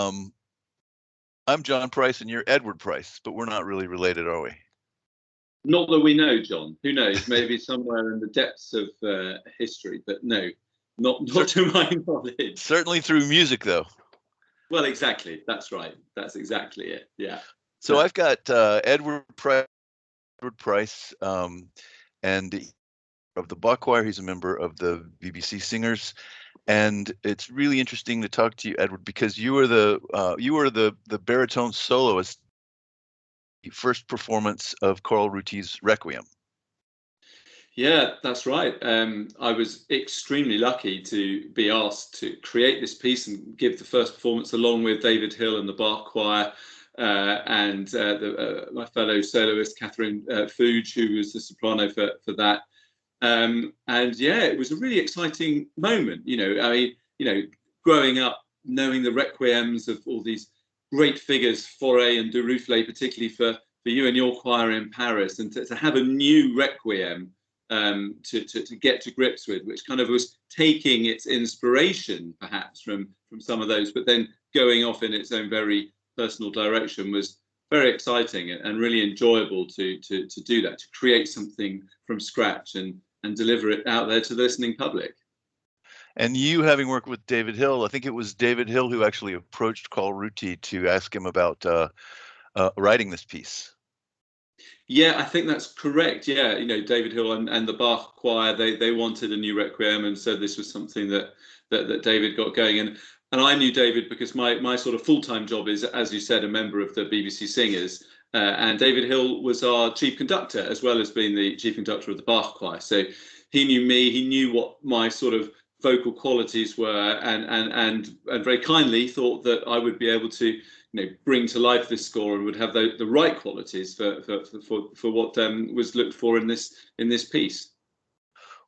Um, I'm John Price and you're Edward Price, but we're not really related, are we? Not that we know, John. Who knows? Maybe somewhere in the depths of history, but no, not to my knowledge. Certainly through music, though. Well, exactly. That's right. That's exactly it. Yeah. So I've got Edward Price, and of the Bach Choir. He's a member of the BBC Singers, and it's really interesting to talk to you, Edward, because you were the baritone soloist, first performance of Choral Rutti's Requiem. Yeah, that's right. I was extremely lucky to be asked to create this piece and give the first performance along with David Hill and the Bach Choir and my fellow soloist Catherine Fuge, who was the soprano for that. And yeah, it was a really exciting moment. Growing up, knowing the requiems of all these great figures, Fauré and de Rufflet, particularly for you and your choir in Paris, and to have a new requiem to get to grips with, which kind of was taking its inspiration perhaps from some of those, but then going off in its own very personal direction, was very exciting and really enjoyable to do that, to create something from scratch and deliver it out there to the listening public. And you, having worked with David Hill, I think it was David Hill who actually approached Choral Rutti to ask him about writing this piece. Yeah, I think that's correct. Yeah, David Hill and the Bach Choir, they wanted a new requiem, and so this was something that David got going. And I knew David because my sort of full-time job is, as you said, a member of the BBC Singers, and David Hill was our chief conductor as well as being the chief conductor of the Bach Choir. So he knew me, he knew what my sort of vocal qualities were, and very kindly thought that I would be able to bring to life this score and would have the right qualities for what was looked for in this piece.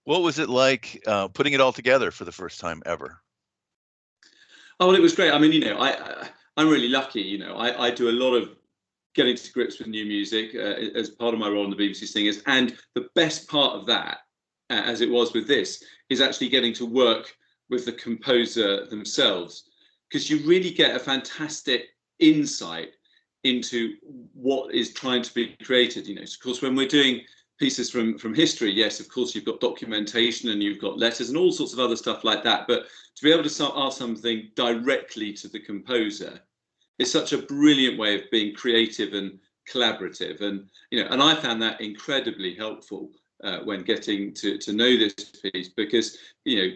What was it like putting it all together for the first time ever? Oh, well, it was great. I mean, I'm really lucky. I do a lot of getting to grips with new music as part of my role in the BBC Singers, and the best part of that, as it was with this, is actually getting to work with the composer themselves, because you really get a fantastic insight into what is trying to be created. Of course, when we're doing pieces from history, yes, of course, you've got documentation and you've got letters and all sorts of other stuff like that. But to be able to ask something directly to the composer is such a brilliant way of being creative and collaborative. And I found that incredibly helpful when getting to know this piece, because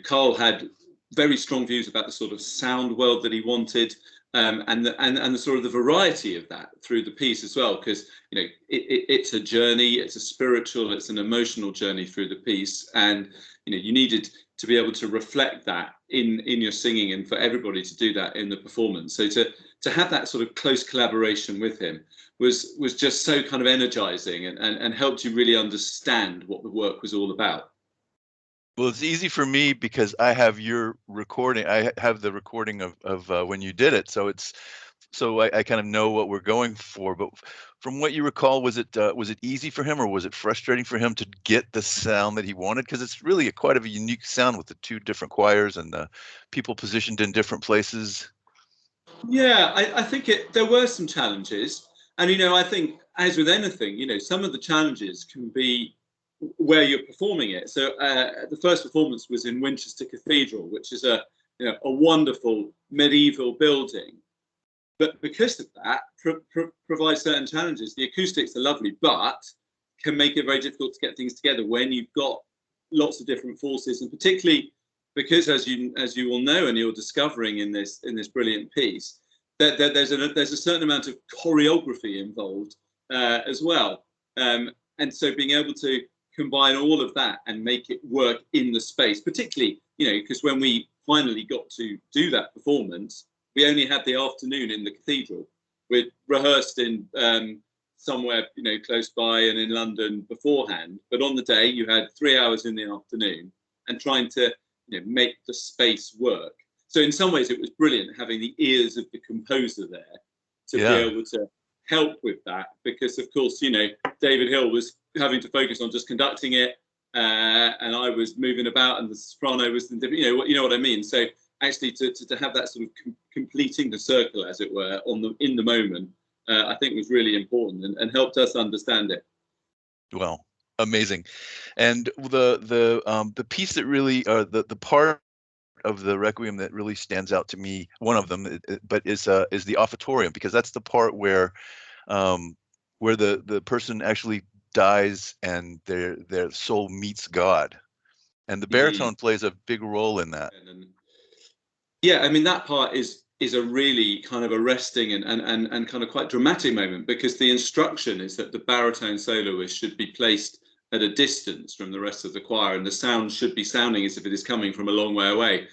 Carl had very strong views about the sort of sound world that he wanted. And the sort of the variety of that through the piece as well, because it's a journey, it's a spiritual, it's an emotional journey through the piece, and you needed to be able to reflect that in your singing, and for everybody to do that in the performance. So to have that sort of close collaboration with him was just so kind of energizing and helped you really understand what the work was all about. Well, it's easy for me because I have your recording. I have the recording of when you did it, so I kind of know what we're going for. But from what you recall, was it easy for him, or was it frustrating for him to get the sound that he wanted? Because it's really quite a unique sound with the two different choirs and the people positioned in different places. Yeah, I think there were some challenges, and I think, as with anything, some of the challenges can be where you're performing it. So the first performance was in Winchester Cathedral, which is a wonderful medieval building, but because of that, provides certain challenges. The acoustics are lovely, but can make it very difficult to get things together when you've got lots of different forces, and particularly because, as you will know, and you're discovering in this brilliant piece, that there's a certain amount of choreography involved as well, and so being able to combine all of that and make it work in the space, particularly because when we finally got to do that performance, we only had the afternoon in the cathedral. We'd rehearsed in somewhere close by and in London beforehand, but on the day you had 3 hours in the afternoon and trying to make the space work. So in some ways it was brilliant having the ears of the composer there to be able to help with that, because of course David Hill was having to focus on just conducting it, and I was moving about, and the soprano was you know what I mean. So actually to have that sort of completing the circle, as it were, in the moment, I think was really important and helped us understand it. Well, amazing. And the piece that really, the part of the Requiem that really stands out to me, one of them, but is the offertorium, because that's the part um, where the person actually dies and their soul meets God, and the baritone plays a big role in that. Yeah, I mean, that part is a really kind of arresting and kind of quite dramatic moment, because the instruction is that the baritone soloist should be placed at a distance from the rest of the choir, and the sound should be sounding as if it is coming from a long way away.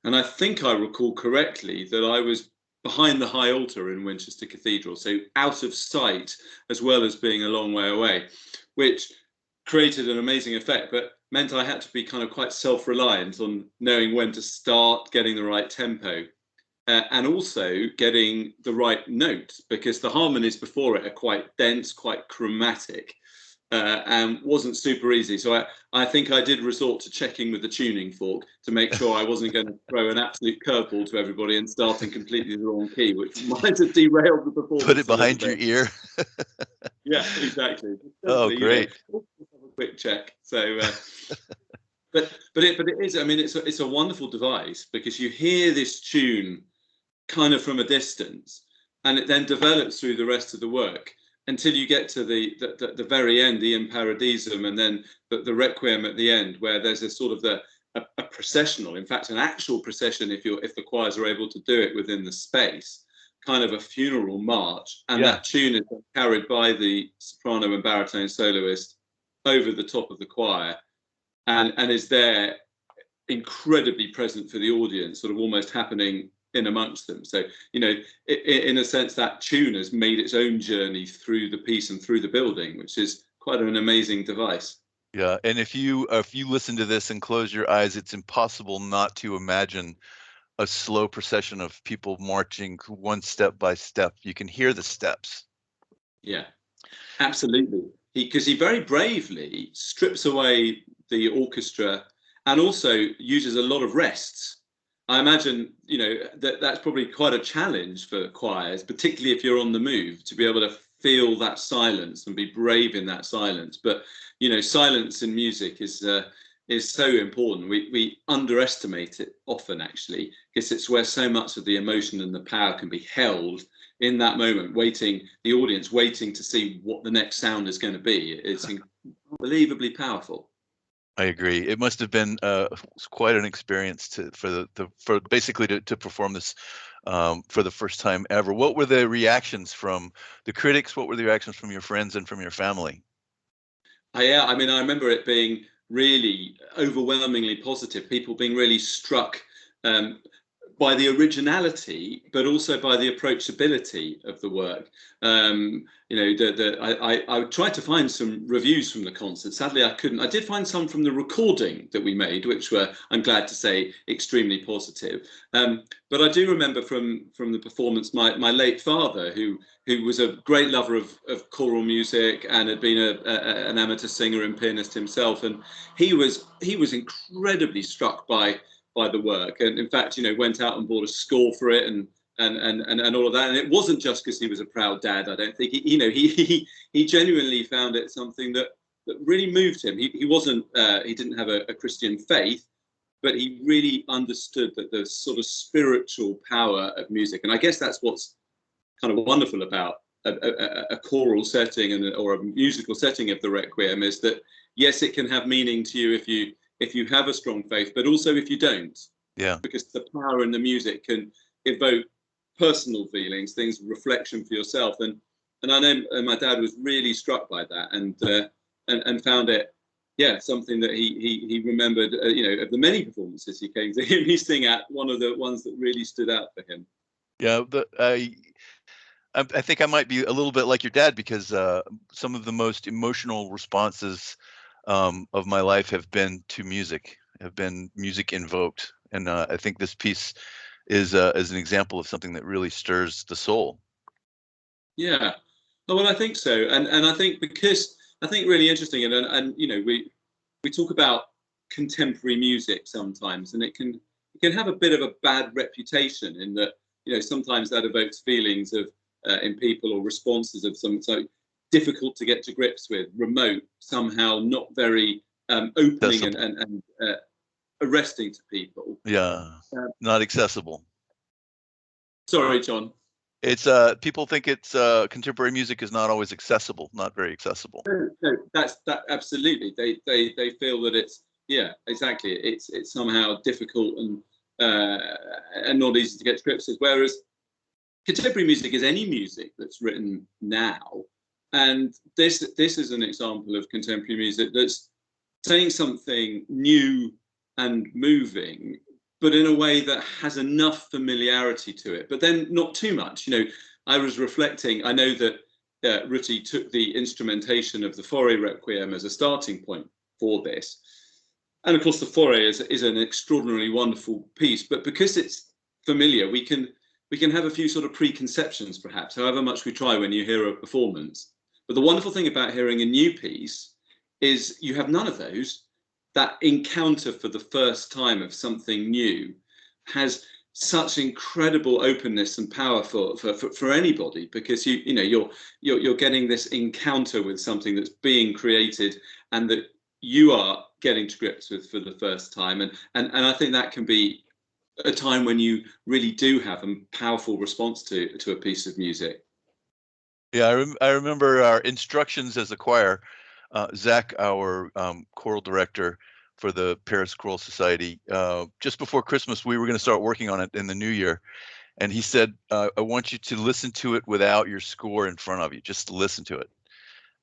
And I think I recall correctly that I was behind the high altar in Winchester Cathedral, so out of sight as well as being a long way away, which created an amazing effect, but meant I had to be kind of quite self-reliant on knowing when to start, getting the right tempo, and also getting the right note, because the harmonies before it are quite dense, quite chromatic, and wasn't super easy. So I think I did resort to checking with the tuning fork to make sure I wasn't going to throw an absolute curveball to everybody and start in completely the wrong key, which might have derailed the Put it performance a little behind your bit. ear. Yeah, exactly. Oh, Simply, great. have a quick check. So, but it is. I mean, it's a wonderful device, because you hear this tune kind of from a distance, and it then develops through the rest of the work until you get to the very end, the In Paradisum, and then the Requiem at the end, where there's a sort of a processional, in fact, an actual procession, if the choirs are able to do it within the space, kind of a funeral march, and Yeah. that tune is carried by the soprano and baritone soloist over the top of the choir, and is there incredibly present for the audience, sort of almost happening in amongst them. So, in a sense, that tune has made its own journey through the piece and through the building, which is quite an amazing device. Yeah, and if you listen to this and close your eyes, it's impossible not to imagine a slow procession of people marching one step by step. You can hear the steps. Yeah, absolutely. Because he very bravely strips away the orchestra and also uses a lot of rests. I imagine, that's probably quite a challenge for choirs, particularly if you're on the move, to be able to feel that silence and be brave in that silence. But, silence in music is so important. We underestimate it often, actually, because it's where so much of the emotion and the power can be held in that moment, the audience waiting to see what the next sound is going to be. It's unbelievably powerful. I agree. It must have been quite an experience for basically to perform this for the first time ever. What were the reactions from the critics? What were the reactions from your friends and from your family? Yeah, I mean, I remember it being really overwhelmingly positive. People being really struck um, by the originality, but also by the approachability of the work. I tried to find some reviews from the concert. Sadly, I couldn't. I did find some from the recording that we made, which were, I'm glad to say, extremely positive. But I do remember from the performance, my late father, who was a great lover of choral music and had been an amateur singer and pianist himself, and he was incredibly struck by the work, and in fact, went out and bought a score for it, and all of that. And it wasn't just because he was a proud dad. I don't think he genuinely found it something that really moved him. He wasn't he didn't have a Christian faith, but he really understood that the sort of spiritual power of music. And I guess that's what's kind of wonderful about a choral setting or a musical setting of the Requiem, is that yes, it can have meaning to you if you have a strong faith, but also if you don't, Yeah. because the power in the music can evoke personal feelings, things, reflection for yourself. And I know my dad was really struck by that, and found it, yeah, something that he remembered, of the many performances he came to hear me sing at, one of the ones that really stood out for him. Yeah, I think I might be a little bit like your dad, because some of the most emotional responses of my life have been to music, have been music invoked, and I think this piece is an example of something that really stirs the soul. Yeah, oh, well, I think so, and I think, because I think really interesting, and we talk about contemporary music sometimes, and can have a bit of a bad reputation in that, you know, sometimes that evokes feelings of in people, or responses of some, so difficult to get to grips with, remote, somehow not very opening Accessible. and arresting to people. Yeah. Not accessible. Sorry, John. It's people think it's contemporary music is not always accessible, not very accessible. No, that's that absolutely. They feel that it's, yeah, exactly. It's somehow difficult and not easy to get to grips with. Whereas contemporary music is any music that's written now, and this is an example of contemporary music that's saying something new and moving, but in a way that has enough familiarity to it, but then not too much. You know, I was reflecting. I know that Rutti took the instrumentation of the Fauré Requiem as a starting point for this, and of course the Fauré is an extraordinarily wonderful piece. But because it's familiar, we can have a few sort of preconceptions, perhaps, however much we try when you hear a performance. But the wonderful thing about hearing a new piece is you have none of those. That encounter for the first time of something new has such incredible openness and power for anybody, because you know you're getting this encounter with something that's being created and that you are getting to grips with for the first time, and I think that can be a time when you really do have a powerful response to a piece of music. Yeah, I remember our instructions as a choir. Zach, our choral director for the Paris Choral Society, just before Christmas, we were going to start working on it in the new year. And he said, I want you to listen to it without your score in front of you, just listen to it.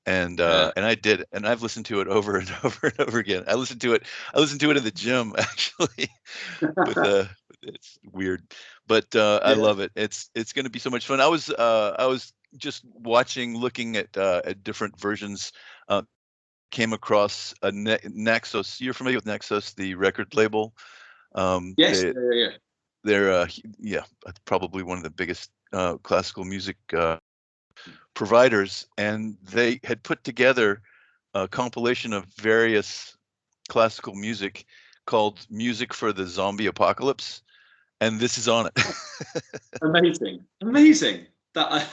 And I did, and I've listened to it over and over and over again. I listened to it in the gym, actually, with it's weird, but I Yeah. love it. It's going to be so much fun. I was just looking at different versions. Came across a Naxos. You're familiar with Naxos, the record label? Yes. They Yeah. they're yeah, probably one of the biggest classical music providers, and they had put together a compilation of various classical music called Music for the Zombie Apocalypse, and this is on it. Amazing. Amazing. That.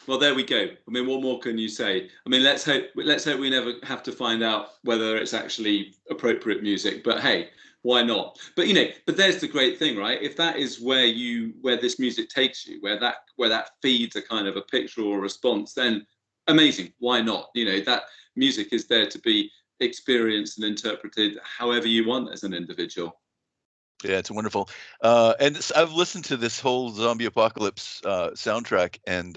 Well, there we go. I mean, what more can you say? I mean, let's hope we never have to find out whether it's actually appropriate music. But hey, why not? But you know, but there's the great thing, right? If that is where this music takes you, where that feeds a kind of a picture or a response, then amazing. Why not? You know, that music is there to be experienced and interpreted however you want as an individual. Yeah, it's wonderful. And I've listened to this whole zombie apocalypse soundtrack, and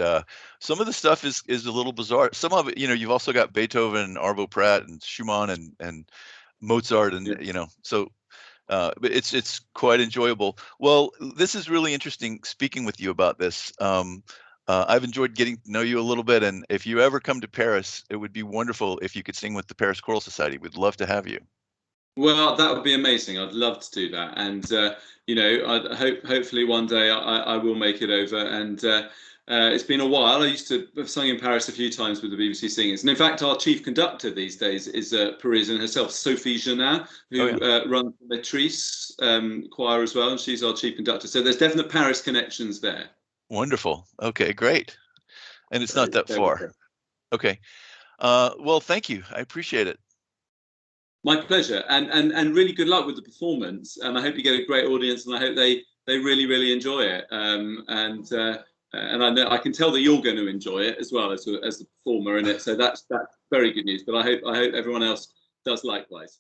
some of the stuff is a little bizarre. Some of it, you've also got Beethoven and Arvo Pärt and Schumann and Mozart, and Yeah. so but it's quite enjoyable. Well, this is really interesting speaking with you about this. I've enjoyed getting to know you a little bit, and if you ever come to Paris, it would be wonderful if you could sing with the Paris Choral Society. We'd love to have you. Well, that would be amazing. I'd love to do that, and you know, hopefully one day I will make it over. And it's been a while. I used to have sung in Paris a few times with the BBC Singers, and in fact, our chief conductor these days is Parisian herself, Sophie Genin, Oh who yeah, runs the Matrice choir as well, and she's our chief conductor. So there's definite Paris connections there. wonderful. Okay, great. And it's So not that there we far. go. Okay. Well, thank you. I appreciate it. My pleasure, and really good luck with the performance. And I hope you get a great audience, and I hope they really enjoy it. And I can tell that you're going to enjoy it as well as the performer in it. So that's very good news. But I hope everyone else does likewise.